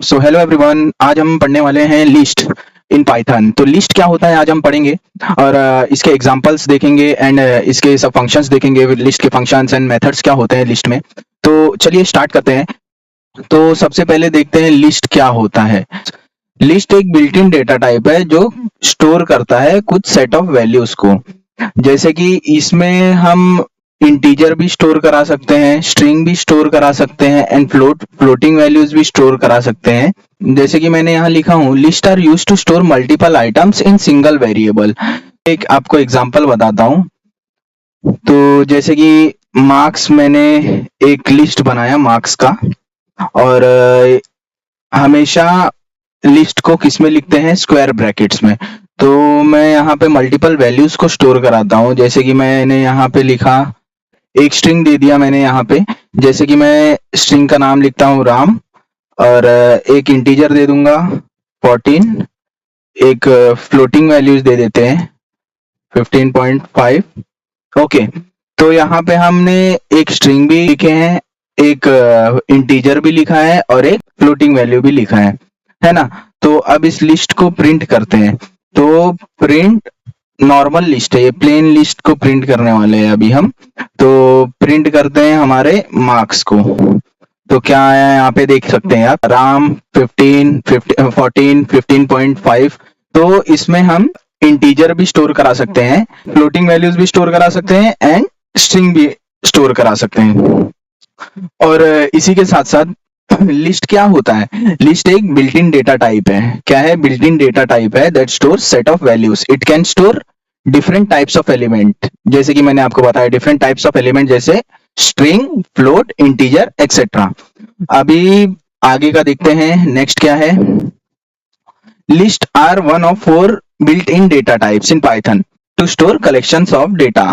So hello everyone, आज हम पढ़ने वाले हैं लिस्ट इन पाइथन। तो लिस्ट क्या होता है आज हम पढ़ेंगे और इसके एग्जांपल्स देखेंगे एंड इसके सब फंक्शंस देखेंगे। लिस्ट के फंक्शंस एंड मेथड्स क्या होते हैं लिस्ट में। तो चलिए स्टार्ट करते हैं। तो सबसे पहले देखते हैं लिस्ट क्या होता है। लिस्ट एक बिल्ट इन डेटा टाइप है जो स्टोर करता है कुछ सेट ऑफ वैल्यूज को। जैसे कि इसमें हम इंटीजर भी स्टोर करा सकते हैं, स्ट्रिंग भी स्टोर करा सकते हैं एंड फ्लोटिंग वैल्यूज भी स्टोर करा सकते हैं। जैसे कि मैंने यहाँ लिखा हूँ, list are use to store multiple items in single variable. एक आपको एग्जांपल बताता हूँ। तो जैसे कि मार्क्स, मैंने एक लिस्ट बनाया मार्क्स का, और हमेशा लिस्ट को किस में लिखते हैं, स्क्वायर ब्रैकेट्स में। तो मैं यहाँ पे मल्टीपल वैल्यूज को स्टोर कराता हूँ। जैसे कि मैंने यहाँ पे लिखा, एक स्ट्रिंग दे दिया मैंने यहाँ पे। जैसे कि मैं स्ट्रिंग का नाम लिखता हूँ राम, और एक इंटीजर दे दूंगा 14, एक फ्लोटिंग वैल्यूज दे देते हैं 15.5। ओके, तो यहाँ पे हमने एक स्ट्रिंग भी लिखे हैं, एक इंटीजर भी लिखा है और एक फ्लोटिंग वैल्यू भी लिखा है ना। तो अब इस लिस्ट को प्रिंट करते हैं। तो प्रिंट नॉर्मल लिस्ट है, ये प्लेन लिस्ट को प्रिंट करने वाले हैं अभी हम। तो प्रिंट करते हैं हमारे मार्क्स को। तो क्या है यहाँ पे देख सकते हैं आप, राम 14 15.5। तो इसमें हम इंटीजर भी स्टोर करा सकते हैं, फ्लोटिंग वैल्यूज भी स्टोर करा सकते हैं एंड स्ट्रिंग भी स्टोर करा सकते हैं। और इसी के साथ साथ लिस्ट क्या होता है, लिस्ट एक बिल्ट इन डेटा टाइप है। क्या है, बिल्ट इन डेटा टाइप है that store set of values. It can store different types of element. जैसे कि मैंने आपको बताया डिफरेंट टाइप्स ऑफ एलिमेंट, जैसे स्ट्रिंग, फ्लोट, इंटीजर एक्सेट्रा। अभी आगे का देखते हैं, नेक्स्ट क्या है। List are one of 4 built in data types in Python to store collections of data.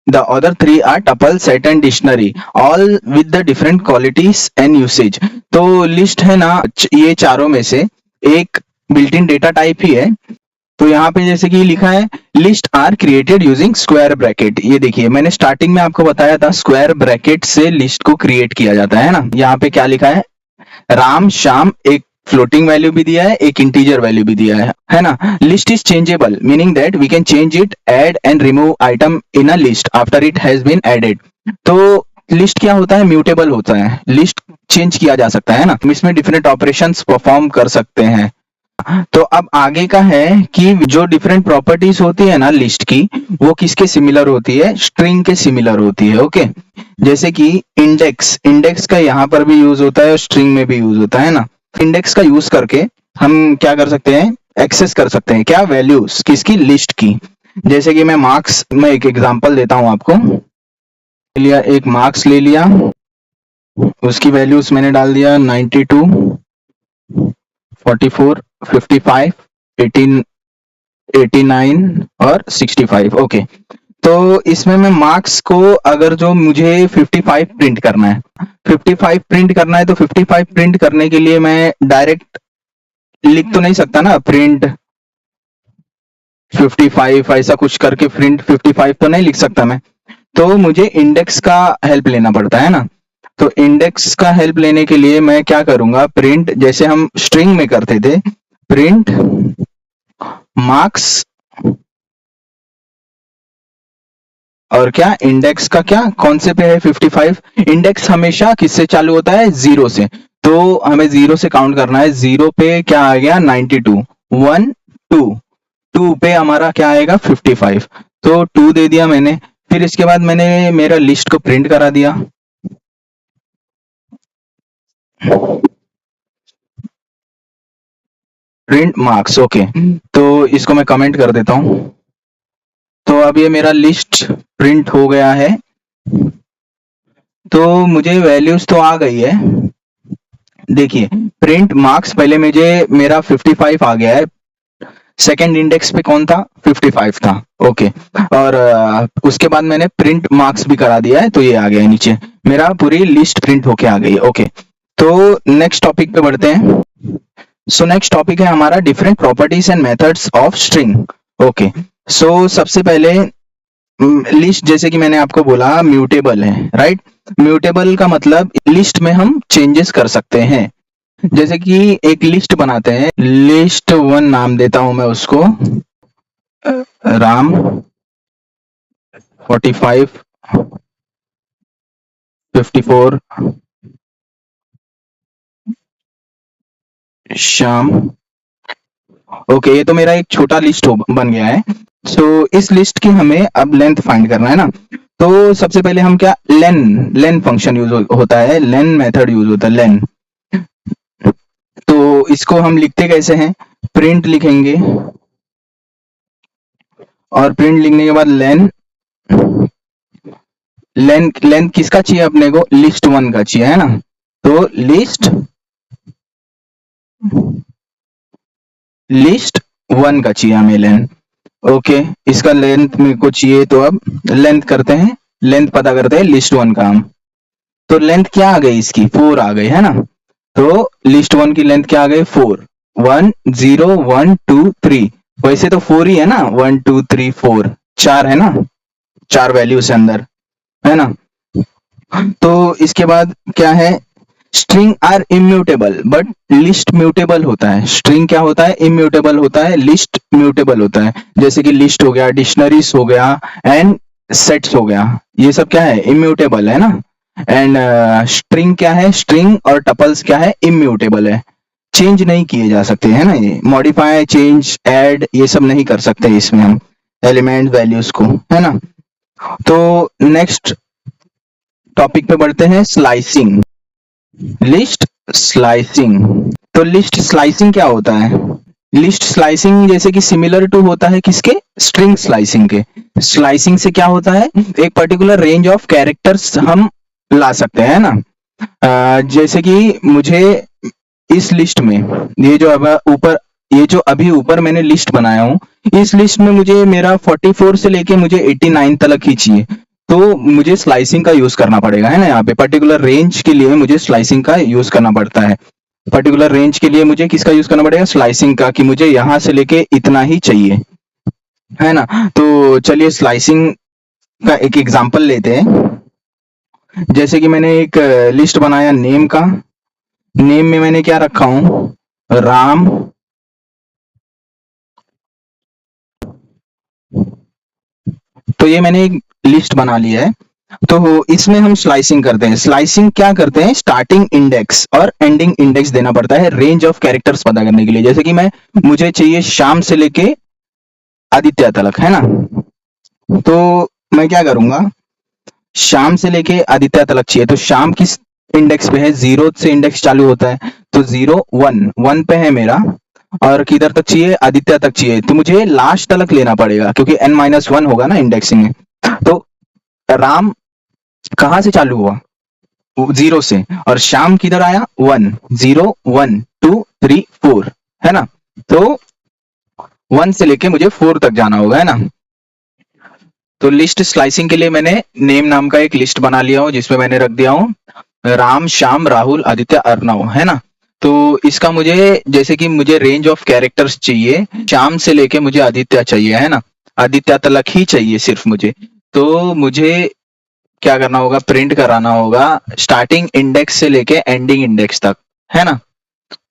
The other 3 are tuple, set and dictionary, all with the different qualities and usage. तो list है ना, ये चारों में से एक बिल्ट इन डेटा टाइप ही है। तो यहाँ पे जैसे कि लिखा है, list are created using square bracket. ये देखिए, मैंने स्टार्टिंग में आपको बताया था स्क्वायर ब्रैकेट से लिस्ट को क्रिएट किया जाता है ना। यहाँ पे क्या लिखा है, राम श्याम, एक फ्लोटिंग वैल्यू भी दिया है, एक इंटीजर वैल्यू भी दिया है ना। List is changeable, meaning that we can change it, add and remove item in a list after it has been added. तो लिस्ट क्या होता है, म्यूटेबल होता है, लिस्ट चेंज किया जा सकता है ना। इसमें डिफरेंट ऑपरेशंस परफॉर्म कर सकते हैं। तो अब आगे का है कि जो डिफरेंट प्रॉपर्टीज होती है ना लिस्ट की, वो किसके सिमिलर होती है, स्ट्रिंग के सिमिलर होती है। ओके, जैसे कि इंडेक्स, इंडेक्स का यहाँ पर भी यूज होता है और स्ट्रिंग में भी यूज होता है ना। इंडेक्स का यूज करके हम क्या कर सकते हैं, एक्सेस कर सकते हैं क्या, वैल्यूज किसकी, लिस्ट की। जैसे कि मैं मार्क्स में एक एग्जांपल देता हूं आपको। लिया, एक मार्क्स ले लिया, उसकी वैल्यूज मैंने डाल दिया 92, 44, 55, 18, 89 और 65। ओके, तो इसमें मैं मार्क्स को, अगर जो मुझे 55 प्रिंट करना है, 55 प्रिंट करना है, तो 55 प्रिंट करने के लिए मैं डायरेक्ट लिख तो नहीं सकता ना, प्रिंट 55 ऐसा कुछ करके प्रिंट 55 तो नहीं लिख सकता मैं। तो मुझे इंडेक्स का हेल्प लेना पड़ता है ना। तो इंडेक्स का हेल्प लेने के लिए मैं क्या करूंगा, प्रिंट, जैसे हम स्ट्रिंग में करते थे, प्रिंट मार्क्स, और क्या, इंडेक्स का क्या, कौन से पे है, 55। इंडेक्स हमेशा किससे चालू होता है, 0 से। तो हमें 0 से काउंट करना है। 0 पे क्या आ गया, 92, 1 2, 2 पे हमारा क्या आएगा, 55। तो 2 दे दिया मैंने। फिर इसके बाद मैंने मेरा लिस्ट को प्रिंट करा दिया। Print marks. ओके, तो इसको मैं कमेंट कर देता हूं। तो अब ये मेरा लिस्ट प्रिंट हो गया है। तो मुझे वैल्यूज तो आ गई है। देखिए, प्रिंट मार्क्स, पहले मुझे मेरा 55 आ गया है। सेकंड इंडेक्स पे कौन था, 55 था। ओके, और उसके बाद मैंने प्रिंट मार्क्स भी करा दिया है, तो ये आ गया है नीचे, मेरा पूरी लिस्ट प्रिंट होके आ गई। ओके, तो नेक्स्ट टॉपिक पे बढ़ते हैं। सो नेक्स्ट टॉपिक है हमारा different properties and methods of string. Okay, so सबसे पहले लिस्ट, जैसे कि मैंने आपको बोला, म्यूटेबल है, राइट। म्यूटेबल का मतलब लिस्ट में हम चेंजेस कर सकते हैं। जैसे कि एक लिस्ट बनाते हैं, लिस्ट 1 नाम देता हूं मैं उसको, राम 45 54 श्याम। ओके, ये तो मेरा एक छोटा लिस्ट बन गया है। सो इस लिस्ट की हमें अब लेंथ फाइंड करना है ना। तो सबसे पहले हम क्या, लेन फंक्शन यूज होता है, लेन मेथड यूज होता है, लेन। तो इसको हम लिखते कैसे हैं, प्रिंट लिखेंगे और प्रिंट लिखने के बाद लेन, लेन किसका चाहिए अपने को, लिस्ट 1 का चाहिए है ना। तो लिस्ट 1 का चाहिए हमें लेन। ओके, इसका लेंथ मेरे को चाहिए, तो अब लेंथ करते हैं, लेंथ पता करते हैं लिस्ट 1 का हम। तो लेंथ क्या आ गई इसकी, 4 आ गई है ना। तो लिस्ट 1 की लेंथ क्या आ गई, 4, 1 0 1 2 3। वैसे तो 4 ही है ना, 1 2 3 4, 4 है ना, 4 वैल्यू से अंदर है ना। तो इसके बाद क्या है, string are immutable but list mutable होता है। स्ट्रिंग क्या होता है, इम्यूटेबल होता है, लिस्ट म्यूटेबल होता है। जैसे कि लिस्ट हो गया, डिक्शनरीज हो गया एंड सेट्स हो गया, ये सब क्या है, इम्यूटेबल है ना। एंड स्ट्रिंग क्या है, स्ट्रिंग और टपल्स क्या है, इम्यूटेबल है, चेंज नहीं किए जा सकते है ना। ये मॉडिफाई, चेंज, ऐड ये सब नहीं कर सकते इसमें हम, एलिमेंट वैल्यूज को, है ना। तो नेक्स्ट टॉपिक पे बढ़ते हैं, स्लाइसिंग, लिस्ट स्लाइसिंग। तो लिस्ट स्लाइसिंग क्या होता है, लिस्ट स्लाइसिंग जैसे कि सिमिलर टू होता है किसके, स्ट्रिंग स्लाइसिंग के। स्लाइसिंग से क्या होता है, एक पर्टिकुलर रेंज ऑफ कैरेक्टर्स हम ला सकते हैं ना। जैसे कि मुझे इस लिस्ट में, ये जो अब ऊपर, ये जो अभी ऊपर मैंने लिस्ट बनाया हूँ, इस लिस्ट में मुझे मेरा 44 से लेके मुझे 89 तक ही चाहिए। तो मुझे स्लाइसिंग का यूज करना पड़ेगा है ना, यहाँ पे पर्टिकुलर रेंज के लिए मुझे स्लाइसिंग का यूज करना पड़ता है। पर्टिकुलर रेंज के लिए मुझे किसका यूज करना पड़ेगा, स्लाइसिंग का, कि मुझे यहां से लेके इतना ही चाहिए है ना। तो चलिए स्लाइसिंग का एक एग्जांपल लेते हैं। जैसे कि मैंने एक लिस्ट बनाया नेम का, नेम में मैंने क्या रखा हूं, राम, तो ये मैंने एक लिस्ट बना लिया है। तो इसमें हम स्लाइसिंग करते हैं। स्लाइसिंग क्या करते हैं, स्टार्टिंग इंडेक्स और एंडिंग इंडेक्स देना पड़ता है रेंज ऑफ कैरेक्टर्स पता करने के लिए। जैसे कि मुझे चाहिए शाम से लेके आदित्य तक है ना। तो मैं क्या करूंगा, शाम से लेके आदित्य तक चाहिए, तो शाम किस इंडेक्स पे है, 0 से इंडेक्स चालू होता है, तो 0 1 1 पे है मेरा, और किधर तक चाहिए, आदित्य तक चाहिए, तो मुझे लास्ट तक लेना पड़ेगा क्योंकि n-1 होगा ना इंडेक्सिंग में। तो राम कहां से चालू हुआ, 0 से, और शाम किधर आया, 1 0 1 2 3 4 है ना। तो 1 से लेके मुझे 4 तक जाना होगा है ना। तो लिस्ट स्लाइसिंग के लिए मैंने नेम नाम का एक लिस्ट बना लिया हूं, जिसमें मैंने रख दिया हूं राम श्याम राहुल आदित्य अर्णव है ना। तो इसका मुझे, जैसे कि मुझे रेंज ऑफ कैरेक्टर्स चाहिए, श्याम से लेके मुझे आदित्य चाहिए है ना, आदित्य तक ही चाहिए सिर्फ मुझे। तो मुझे क्या करना होगा, प्रिंट कराना होगा स्टार्टिंग इंडेक्स से लेके एंडिंग इंडेक्स तक है ना।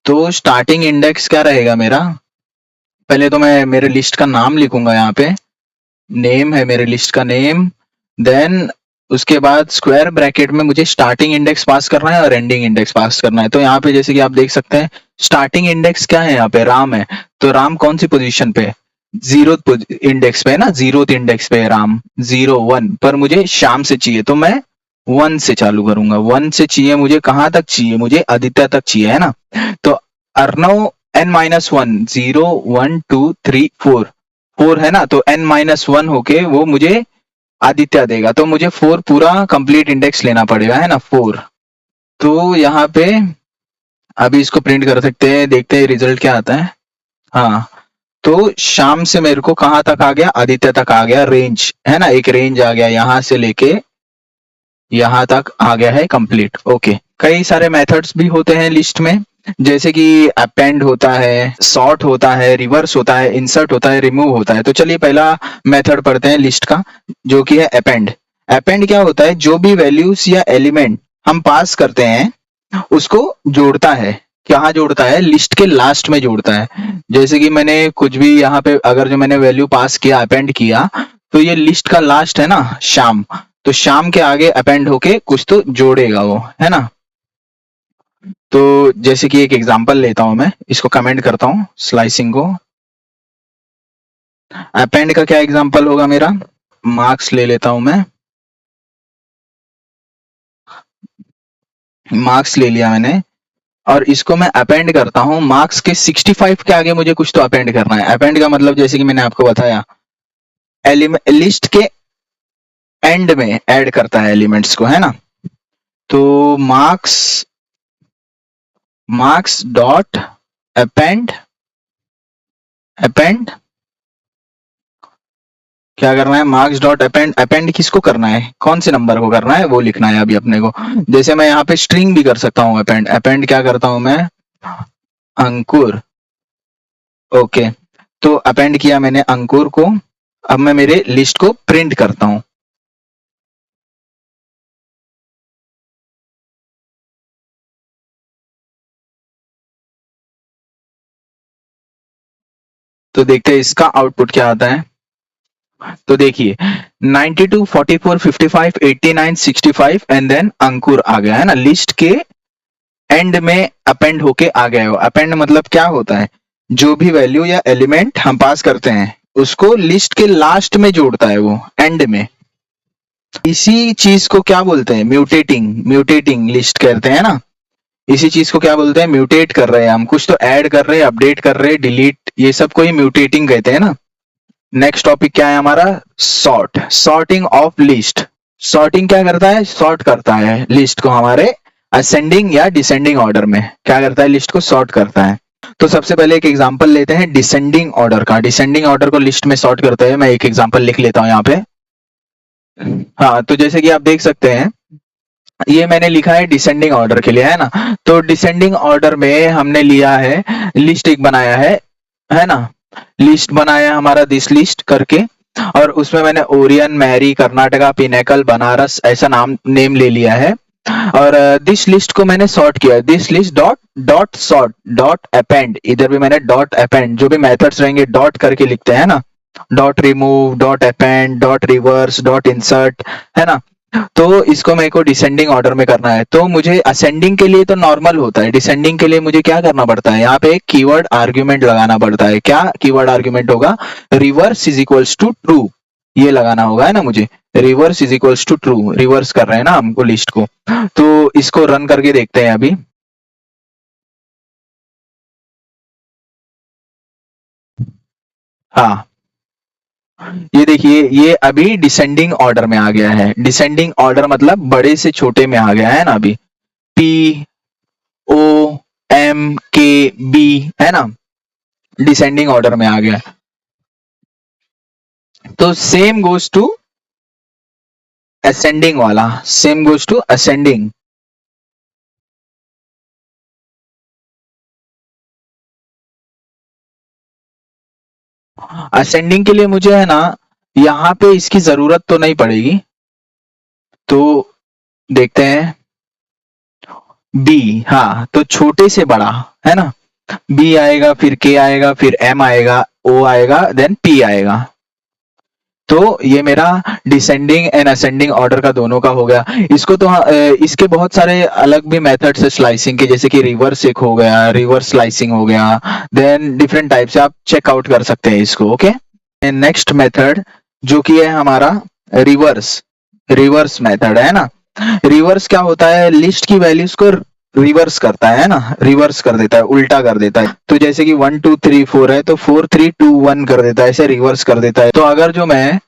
तो स्टार्टिंग इंडेक्स क्या रहेगा मेरा, पहले तो मैं मेरे लिस्ट का नाम लिखूंगा, यहाँ पे नेम है मेरे लिस्ट का नेम, देन उसके बाद स्क्वायर ब्रैकेट में मुझे स्टार्टिंग इंडेक्स पास करना है और एंडिंग इंडेक्स पास करना है। तो यहाँ पे जैसे कि आप देख सकते हैं, स्टार्टिंग इंडेक्स क्या है, यहाँ पे राम है, तो राम कौन सी पोजीशन पे है, 0 इंडेक्स पे है ना, 0 इंडेक्स पे है राम, 0 1 पर मुझे शाम से चाहिए, तो मैं 1 से चालू करूंगा। 1 से चाहिए मुझे, कहां तक चाहिए, मुझे आदित्य तक चाहिए है ना। तो अर्णव n-1 0 1 2 3 4 4 है ना, तो n-1 होके वो मुझे आदित्य देगा, तो मुझे 4 पूरा कंप्लीट इंडेक्स लेना पड़ेगा है ना, 4। तो यहाँ पे अभी इसको प्रिंट कर सकते हैं, देखते हैं रिजल्ट क्या आता है। हाँ, तो शाम से मेरे को कहां तक आ गया, आदित्य तक आ गया, रेंज है ना, एक रेंज आ गया, यहां से लेके यहां तक आ गया है कंप्लीट। ओके, कई सारे मेथड्स भी होते हैं लिस्ट में, जैसे कि अपेंड होता है, सॉर्ट होता है, रिवर्स होता है, इंसर्ट होता है, रिमूव होता है। तो चलिए पहला मेथड पढ़ते हैं लिस्ट का, जो कि है अपेंड। अपेंड क्या होता है, जो भी वैल्यूज या एलिमेंट हम पास करते हैं उसको जोड़ता है कहाँ जोड़ता है, लिस्ट के लास्ट में जोड़ता है। जैसे कि मैंने कुछ भी यहाँ पे अगर जो मैंने वैल्यू पास किया, अपेंड किया, तो ये लिस्ट का लास्ट है ना, शाम, तो शाम के आगे अपेंड होके कुछ तो जोड़ेगा वो, है ना। तो जैसे कि एक एग्जांपल लेता हूं, मैं इसको कमेंट करता हूं स्लाइसिंग को। अपेंड का क्या एग्जांपल होगा मेरा, मार्क्स ले लेता हूं मैं, मार्क्स ले लिया मैंने, और इसको मैं अपेंड करता हूं मार्क्स के 65 के आगे मुझे कुछ तो अपेंड करना है। अपेंड का मतलब जैसे कि मैंने आपको बताया, लिस्ट के एंड में ऐड करता है एलिमेंट्स को, है ना। तो marks, marks dot append, append क्या करना है, मार्क्स डॉट अपेंड, अपेंड किसको करना है, कौन से नंबर को करना है वो लिखना है अभी अपने को। जैसे मैं यहाँ पे स्ट्रिंग भी कर सकता हूँ अपेंड, अपेंड क्या करता हूँ मैं, अंकुर, ओके। तो अपेंड किया मैंने अंकुर को, अब मैं मेरे लिस्ट को प्रिंट करता हूँ। तो देखते हैं इसका आउटपुट क्या आता है। तो देखिए 92, 44, 55, 89, 65 एंड देन अंकुर आ गया, है ना। लिस्ट के एंड में अपेंड होके आ गया हो। अपेंड मतलब क्या होता है, जो भी वैल्यू या एलिमेंट हम पास करते हैं उसको लिस्ट के लास्ट में जोड़ता है वो, एंड में। इसी चीज को क्या बोलते हैं, म्यूटेटिंग, म्यूटेटिंग लिस्ट कहते हैं ना। इसी चीज को क्या बोलते हैं, म्यूटेट कर रहे हैं हम, कुछ तो ऐड कर रहे हैं, अपडेट कर रहे हैं, डिलीट, ये सब को ही म्यूटेटिंग कहते हैं ना। नेक्स्ट टॉपिक क्या है हमारा, sort, sorting of list. Sorting क्या करता है, सॉर्ट करता है लिस्ट को हमारे असेंडिंग या डिसेंडिंग ऑर्डर में, क्या करता है, लिस्ट को सॉर्ट करता है। तो सबसे पहले एक एग्जांपल लेते हैं डिसेंडिंग ऑर्डर का। डिसेंडिंग ऑर्डर को लिस्ट में सॉर्ट करते हैं, मैं एक एग्जांपल लिख लेता हूं यहाँ पे। हाँ, तो जैसे कि आप देख सकते हैं, ये मैंने लिखा है डिसेंडिंग ऑर्डर के लिए, है ना। तो डिसेंडिंग ऑर्डर में हमने लिया है, लिस्ट एक बनाया है ना। लिस्ट बनाया हमारा दिस लिस्ट करके, और उसमें मैंने Orion, Mary, Karnataka, pinnacle, Banaras ऐसा नाम, नेम ले लिया है। और दिस लिस्ट को मैंने सॉर्ट किया, this list dot dot sort dot append, इधर भी मैंने डॉट अपेंड, जो भी मेथड्स रहेंगे डॉट करके लिखते हैं ना, dot remove, dot append, dot reverse, dot insert, है ना। तो इसको मेरे को डिसेंडिंग ऑर्डर में करना है। तो मुझे असेंडिंग के लिए तो नॉर्मल होता है, डिसेंडिंग के लिए मुझे क्या करना पड़ता है, यहाँ पे एक कीवर्ड आर्ग्यूमेंट लगाना पड़ता है। क्या कीवर्ड आर्ग्यूमेंट होगा, reverse is equals to true, ये लगाना होगा, है ना मुझे। Reverse is equals to true, reverse कर रहे हैं ना हमको लिस्ट को। तो इसको रन करके देखते हैं अभी। हाँ, ये देखिए, ये अभी डिसेंडिंग ऑर्डर में आ गया है। डिसेंडिंग ऑर्डर मतलब बड़े से छोटे में आ गया है ना अभी। P O M K B, है ना, डिसेंडिंग ऑर्डर में आ गया। तो सेम गोज टू असेंडिंग वाला, same goes to ascending. Ascending के लिए मुझे है ना, यहाँ पे इसकी जरूरत तो नहीं पड़ेगी। तो देखते हैं बी, हाँ, तो छोटे से बड़ा, है ना। बी आएगा, फिर के आएगा, फिर एम आएगा, ओ आएगा, देन पी आएगा। तो ये मेरा डिसेंडिंग एंड असेंडिंग ऑर्डर का दोनों का हो गया। इसको तो इसके बहुत सारे अलग भी मेथड्स है स्लाइसिंग के, जैसे कि रिवर्स एक हो गया, रिवर्स स्लाइसिंग हो गया, देन डिफरेंट टाइप से आप चेकआउट कर सकते हैं इसको, ओके। नेक्स्ट मेथड जो कि है हमारा रिवर्स, रिवर्स मेथड, है ना। रिवर्स क्या होता है, लिस्ट की वैल्यूज को रिवर्स करता है ना, रिवर्स कर देता है, उल्टा कर देता है। तो जैसे कि 1 2 3 4 है, तो 4 3 2 1 कर देता है, ऐसे रिवर्स कर देता है। तो अगर जो मैं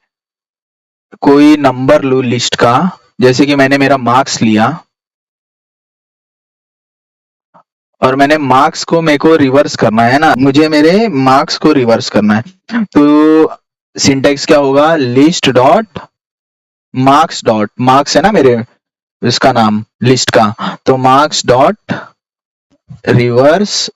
कोई नंबर लू लिस्ट का, जैसे कि मैंने मेरा मार्क्स लिया, और मैंने मार्क्स को मेरे को रिवर्स करना है ना, मुझे मेरे मार्क्स को रिवर्स करना है। तो सिंटेक्स क्या होगा, list dot marks, dot marks है ना मेरे इसका नाम लिस्ट का, तो मार्क्स डॉट रिवर्स,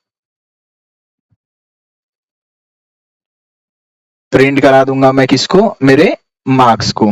प्रिंट करा दूंगा मैं किसको, मेरे मार्क्स को।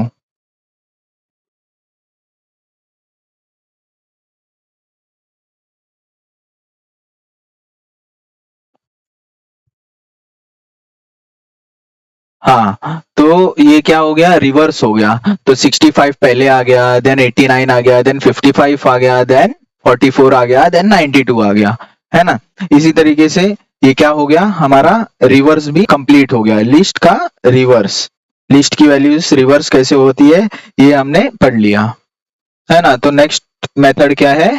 हाँ, तो ये क्या हो गया, रिवर्स हो गया। तो 65 पहले आ गया, देन 89 आ गया, देन 55 आ गया, देन 44 आ गया, देन 92 आ गया, है ना। इसी तरीके से ये क्या हो गया, हमारा रिवर्स भी कंप्लीट हो गया, लिस्ट का रिवर्स। लिस्ट की वैल्यूज रिवर्स कैसे होती है ये हमने पढ़ लिया, है ना। तो नेक्स्ट मेथड क्या है,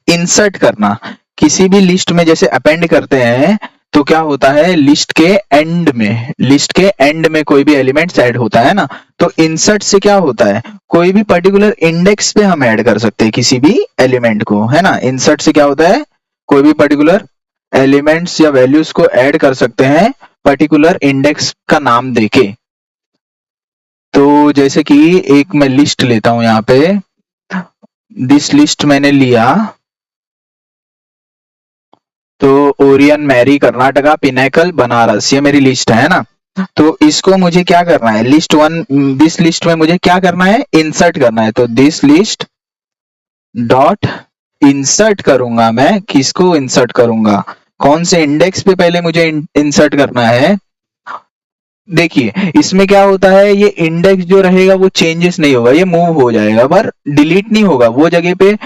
इंसर्ट करना। किसी भी लिस्ट में जैसे अपेंड करते हैं तो क्या होता है, लिस्ट के एंड में कोई भी एलिमेंट्स ऐड होता है ना। तो इंसर्ट से क्या होता है, कोई भी पर्टिकुलर इंडेक्स पे हम ऐड कर सकते हैं किसी भी एलिमेंट को, है ना। इंसर्ट से क्या होता है, कोई भी पर्टिकुलर एलिमेंट्स या वैल्यूज को ऐड कर सकते हैं पर्टिकुलर इंडेक्स का नाम देके। तो जैसे कि एक मैं लिस्ट लेता हूं यहाँ पे, दिस लिस्ट मैंने लिया, तो Orion, Mary, Karnataka, pinnacle, Banaras, ये मेरी लिस्ट है ना। तो इसको मुझे क्या करना है, लिस्ट वन, दिस लिस्ट में मुझे क्या करना है, इंसर्ट करना है। तो दिस लिस्ट डॉट इंसर्ट करूंगा, मैं किसको इंसर्ट करूंगा, कौन से इंडेक्स पे पहले मुझे इंसर्ट करना है। देखिए इसमें क्या होता है, ये इंडेक्स जो रहेगा वो चेंजेस नहीं होगा, ये मूव हो जाएगा पर डिलीट नहीं होगा, वो जगह पे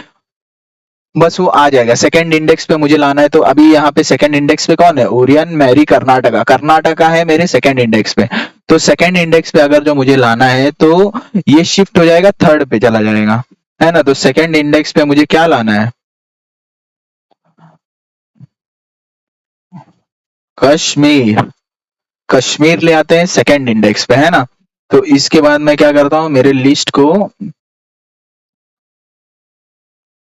बस वो आ जाएगा। सेकंड इंडेक्स पे मुझे लाना है, तो अभी यहाँ पे सेकंड इंडेक्स पे कौन है, ओरियन, मैरी, कर्नाटका, कर्नाटका है मेरे सेकंड इंडेक्स पे। तो सेकंड इंडेक्स पे अगर जो मुझे लाना है तो ये शिफ्ट हो जाएगा, थर्ड पे चला जाएगा, है ना। तो सेकंड इंडेक्स पे मुझे क्या लाना है, कश्मीर, कश्मीर ले आते हैं सेकंड इंडेक्स पे, है ना। तो इसके बाद मैं क्या करता हूँ, मेरे लिस्ट को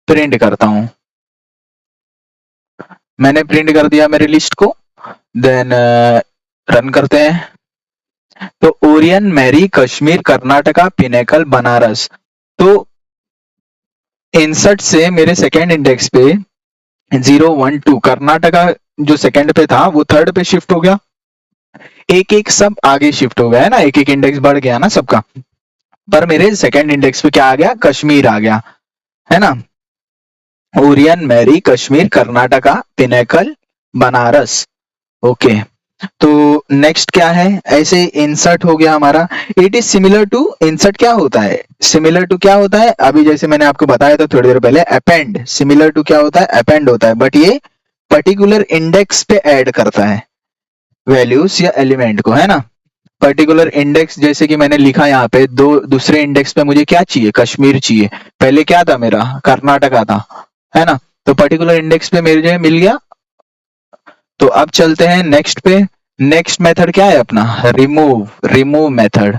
प्रिंट करता हूँ। मैंने प्रिंट कर दिया मेरे लिस्ट को, देन रन करते हैं। तो Orion, Mary, Kashmir, Karnataka, pinnacle, Banaras. तो इंसर्ट से मेरे सेकेंड इंडेक्स पे 0, 1, 2 कर्नाटका जो सेकेंड पे था वो थर्ड पे शिफ्ट हो गया, एक एक सब आगे शिफ्ट हो गया, है ना, एक एक इंडेक्स बढ़ गया ना सबका। पर मेरे सेकेंड इंडेक्स पे क्या आ गया, कश्मीर आ गया, है ना। Orion, Mary, Kashmir, Karnataka, pinnacle, Banaras. Okay, तो नेक्स्ट क्या है, ऐसे इंसर्ट हो गया हमारा। It is similar to, insert क्या होता है, सिमिलर टू क्या होता है, अभी जैसे मैंने आपको बताया था थोड़ी देर पहले, अपेंड। सिमिलर टू क्या होता है, अपेंड होता है, बट ये पर्टिकुलर इंडेक्स पे ऐड करता है वैल्यूज या एलिमेंट को, है ना। पर्टिकुलर इंडेक्स जैसे कि मैंने लिखा यहाँ पे, दो दूसरे इंडेक्स पे मुझे क्या चाहिए, कश्मीर चाहिए, पहले क्या था मेरा, कर्नाटका था, है ना। तो पर्टिकुलर इंडेक्स पे मेरे मिल गया। तो अब चलते हैं नेक्स्ट पे। नेक्स्ट मेथड क्या है अपना, remove, remove method,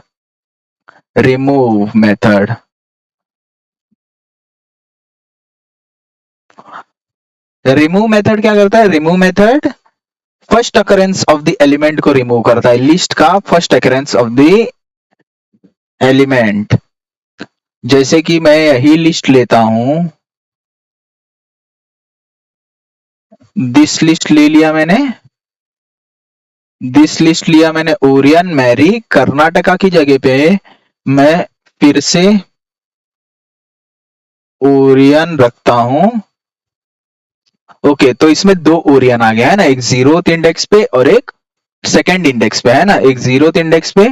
remove method. Remove method क्या करता है, remove method first occurrence of the element को रिमूव करता है, लिस्ट का first occurrence of the element. जैसे कि मैं यही लिस्ट लेता हूं, दिस लिस्ट ले लिया मैंने, दिस लिस्ट लिया मैंने, ओरियन, मैरी, कर्नाटका की जगह पे मैं फिर से ओरियन रखता हूं। ओके, तो इसमें दो ओरियन आ गया, है ना, एक 0th इंडेक्स पे और एक सेकंड इंडेक्स पे, है ना, एक 0th इंडेक्स पे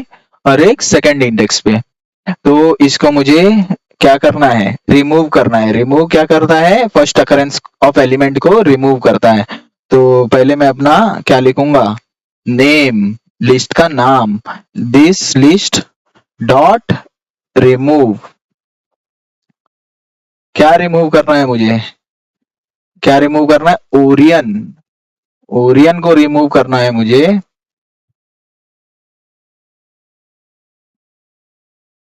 और एक सेकंड इंडेक्स पे। तो इसको मुझे क्या करना है, रिमूव करना है। रिमूव क्या करता है, फर्स्ट अकरेंस ऑफ एलिमेंट को रिमूव करता है। तो पहले मैं अपना क्या लिखूंगा, नेम, लिस्ट का नाम, दिस लिस्ट डॉट रिमूव। क्या रिमूव करना है मुझे, क्या रिमूव करना है, ओरियन, ओरियन को रिमूव करना है मुझे।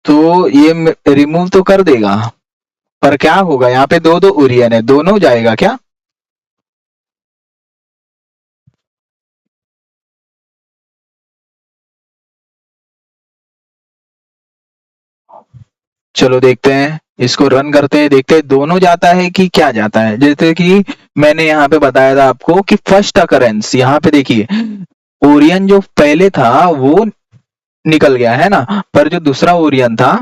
तो ये रिमूव तो कर देगा, पर क्या होगा, यहाँ पे दो दो ओरियन है, दोनों जाएगा क्या, चलो देखते हैं, इसको रन करते हैं, देखते हैं दोनों जाता है कि क्या जाता है। जैसे कि मैंने यहाँ पे बताया था आपको कि फर्स्ट अकरेंस, यहाँ पे देखिए ओरियन जो पहले था वो निकल गया, है ना, पर जो दूसरा ओरियन था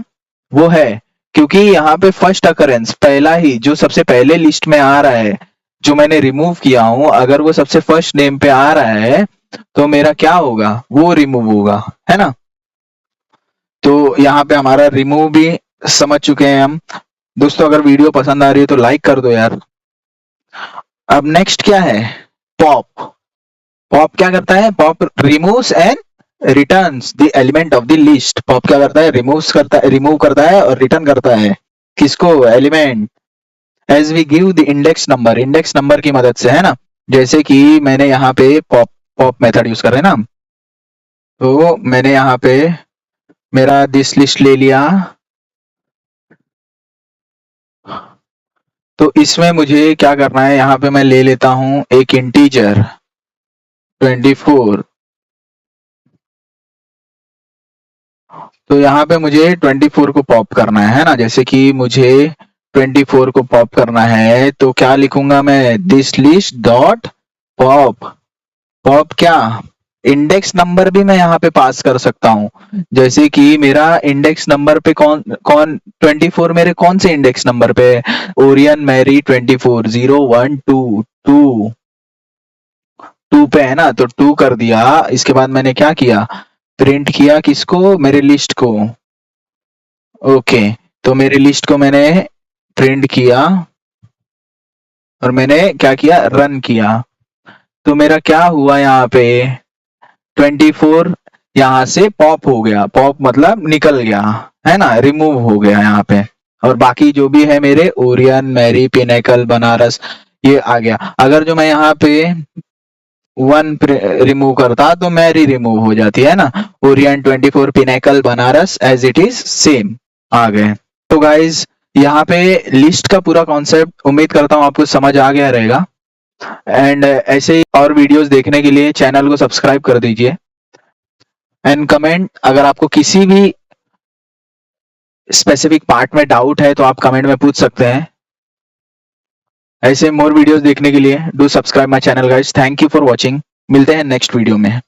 वो है, क्योंकि यहाँ पे फर्स्ट अकरेंस पहला ही जो सबसे पहले लिस्ट में आ रहा है, जो मैंने रिमूव किया हूं, अगर वो सबसे फर्स्ट नेम पे आ रहा है तो मेरा क्या होगा, वो रिमूव होगा, है ना। तो यहाँ पे हमारा रिमूव भी समझ चुके हैं हम। दोस्तों अगर वीडियो पसंद आ रही है तो लाइक कर दो यार। अब नेक्स्ट क्या है, पॉप। पॉप क्या करता है, pop removes and returns the element of the list. Pop क्या करता है, रिमूव करता है और रिटर्न करता है किसको, element. As we give the index number की मदद से, है ना। जैसे कि मैंने यहाँ पे पॉप पॉप मेथड यूज कर रहे हैं ना, तो मैंने यहाँ पे मेरा दिस लिस्ट ले लिया। तो इसमें मुझे क्या करना है, यहाँ पे मैं ले लेता हूं एक इंटीजर 24। तो यहाँ पे मुझे 24 को पॉप करना है ना। जैसे कि मुझे 24 को पॉप करना है तो क्या लिखूंगा मैं, this list dot pop. Pop क्या, इंडेक्स नंबर भी मैं यहाँ पे पास कर सकता हूँ। जैसे कि मेरा इंडेक्स नंबर पे कौन कौन 24 मेरे कौन से इंडेक्स नंबर पे, ओरियन मैरी 24 0 1 2 2 2 पे है ना। तो 2 कर दिया। इसके बाद मैंने क्या किया, प्रिंट किया किसको, मेरे लिस्ट को। ओके, तो मेरे लिस्ट को मैंने प्रिंट किया और मैंने क्या किया, रन किया। तो मेरा क्या हुआ, यहाँ पे 24 यहाँ से पॉप हो गया। पॉप मतलब निकल गया, है ना, रिमूव हो गया यहाँ पे। और बाकी जो भी है मेरे ओरियन मैरी पिनेकल बनारस ये आ गया। अगर जो मैं यहाँ पे 1 रिमूव करता तो मैरी रिमूव हो जाती, है ना। Orion 24 pinnacle Banaras as it is same आ गए। तो गाइज यहाँ पे लिस्ट का पूरा कॉन्सेप्ट उम्मीद करता हूँ आपको समझ आ गया रहेगा। एंड ऐसे ही और वीडियोस देखने के लिए चैनल को सब्सक्राइब कर दीजिए। एंड कमेंट, अगर आपको किसी भी स्पेसिफिक पार्ट में डाउट है तो आप कमेंट में पूछ सकते हैं। ऐसे मोर वीडियोस देखने के लिए do subscribe my channel guys. Thank you for watching. मिलते हैं नेक्स्ट वीडियो में।